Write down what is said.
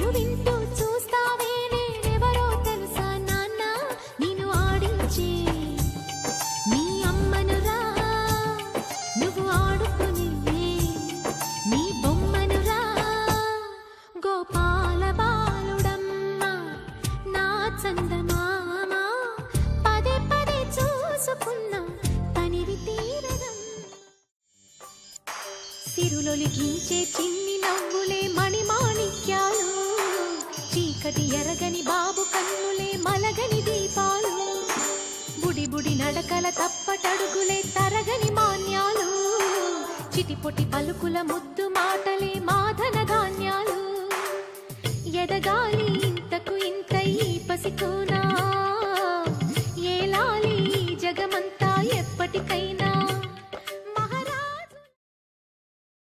వింటూ వింటూ చూస్తావే నేనెవరో తెలుసా నాన్న నిన్ను ఆడించే నీ అమ్మనురా నువ్వు ఆడుకునే నీ బొమ్మనురా గోపాల బాలుడమ్మ నా చందమామ పదే పదే చూసుకున్నా తనివి తీరదం సిరులొలికించే చిన్ని నవ్వులే మణిమాణిక్యాలు చీకటి ఎరగని బాబు కన్నులే మలగని దీపాలు బుడి బుడి నడకల తప్పటడుగులే తరగని మాన్యాలు చిటిపొటి పలుకుల ముద్దు మాటలే మాధన ధాన్యాలు ఎదగాలి ఇంతకు ఇంత ఈ పసికోనా ఏలాలి జగమంతా ఎప్పటికై